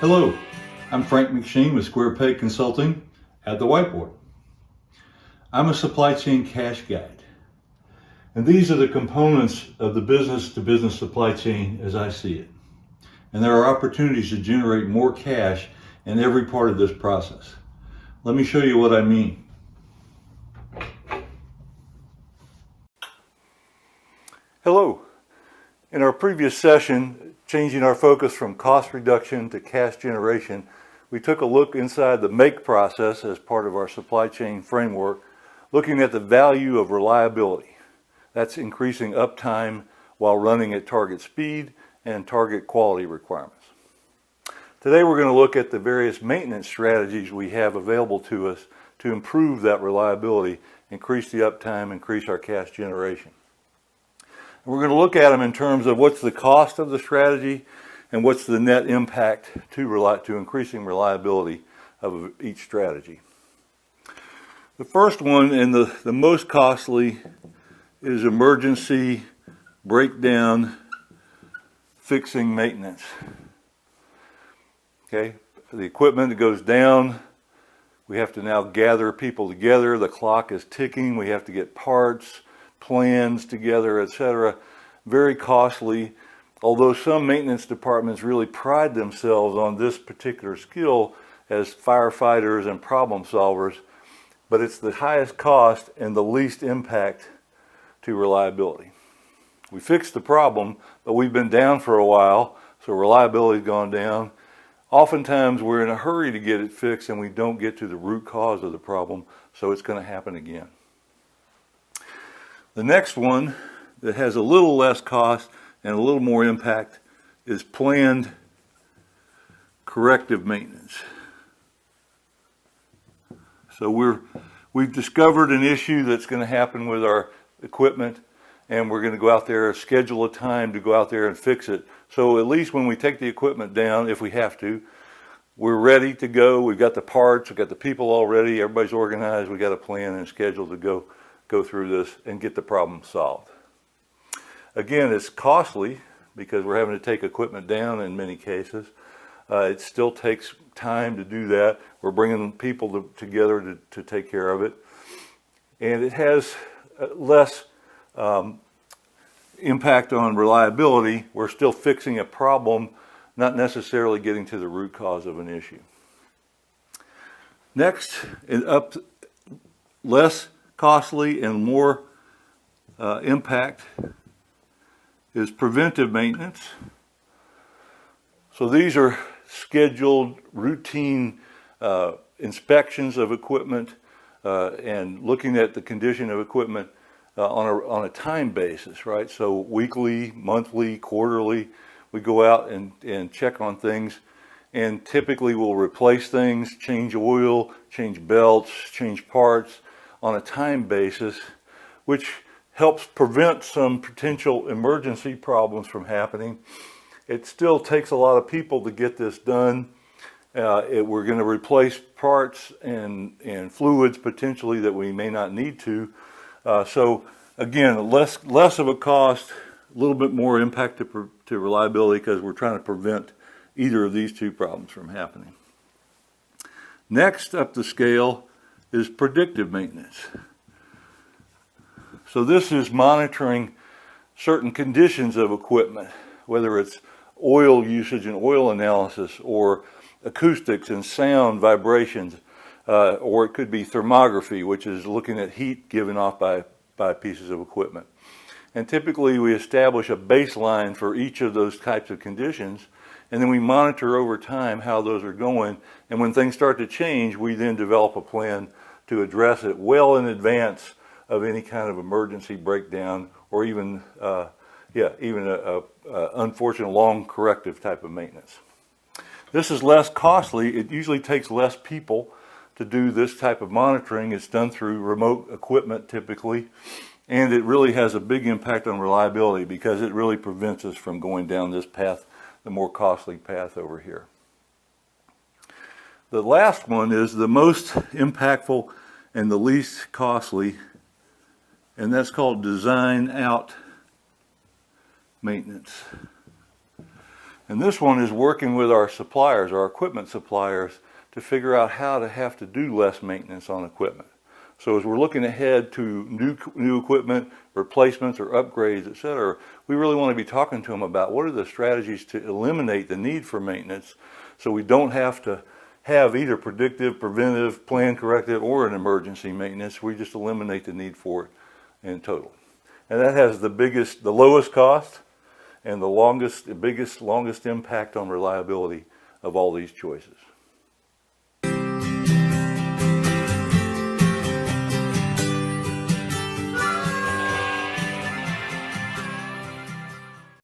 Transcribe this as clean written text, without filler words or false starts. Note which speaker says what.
Speaker 1: Hello, I'm Frank McSheen with Square Peg Consulting at the Whiteboard. I'm a supply chain cash guide, and these are the components of the business-to-business supply chain as I see it. And there are opportunities to generate more cash in every part of this process. Let me show you what I mean. Hello. In our previous session, changing our focus from cost reduction to cash generation, we took a look inside the make process as part of our supply chain framework, looking at the value of reliability. That's increasing uptime while running at target speed and target quality requirements. Today we're going to look at the various maintenance strategies we have available to us to improve that reliability, increase the uptime, increase our cash generation. We're going to look at them in terms of what's the cost of the strategy and what's the net impact to increasing reliability of each strategy. The first one and the most costly is emergency breakdown fixing maintenance. Okay, the equipment that goes down, we have to now gather people together, the clock is ticking, we have to get parts, plans together, etc. Very costly, although some maintenance departments really pride themselves on this particular skill as firefighters and problem solvers, but it's the highest cost and the least impact to reliability. We fixed the problem, but we've been down for a while, so reliability's gone down. Oftentimes we're in a hurry to get it fixed and we don't get to the root cause of the problem, so it's going to happen again. The next one that has a little less cost and a little more impact is planned corrective maintenance. So we've discovered an issue that's going to happen with our equipment, and we're going to go out there, schedule a time to go out there and fix it. So at least when we take the equipment down, if we have to, we're ready to go. We've got the parts, we've got the people all ready, everybody's organized, we've got a plan and a schedule to go through this and get the problem solved. Again, it's costly because we're having to take equipment down in many cases. It still takes time to do that. We're bringing people together to take care of it. And it has less impact on reliability. We're still fixing a problem, not necessarily getting to the root cause of an issue. Next, less costly and more impact is preventive maintenance. So these are scheduled routine inspections of equipment and looking at the condition of equipment on a time basis, right? So weekly, monthly, quarterly, we go out and check on things, and typically we'll replace things, change oil, change belts, change parts on a time basis, which helps prevent some potential emergency problems from happening. It still takes a lot of people to get this done. We're going to replace parts and fluids potentially that we may not need to. So again, less of a cost, a little bit more impact to reliability because we're trying to prevent either of these two problems from happening. Next up the scale is predictive maintenance. So this is monitoring certain conditions of equipment, whether it's oil usage and oil analysis, or acoustics and sound vibrations, or it could be thermography, which is looking at heat given off by pieces of equipment. And typically we establish a baseline for each of those types of conditions, and then we monitor over time how those are going. And when things start to change, we then develop a plan to address it well in advance of any kind of emergency breakdown, or even a unfortunate long corrective type of maintenance. This is less costly. It usually takes less people to do this type of monitoring. It's done through remote equipment typically, and it really has a big impact on reliability because it really prevents us from going down this path, the more costly path over here. The last one is the most impactful and the least costly, and that's called design out maintenance. And this one is working with our suppliers, our equipment suppliers, to figure out how to have to do less maintenance on equipment. So as we're looking ahead to new equipment, replacements or upgrades, etc., we really want to be talking to them about what are the strategies to eliminate the need for maintenance so we don't have to have either predictive, preventive, planned corrective, or an emergency maintenance. We just eliminate the need for it in total. And that has the lowest biggest cost and the longest impact on reliability of all these choices.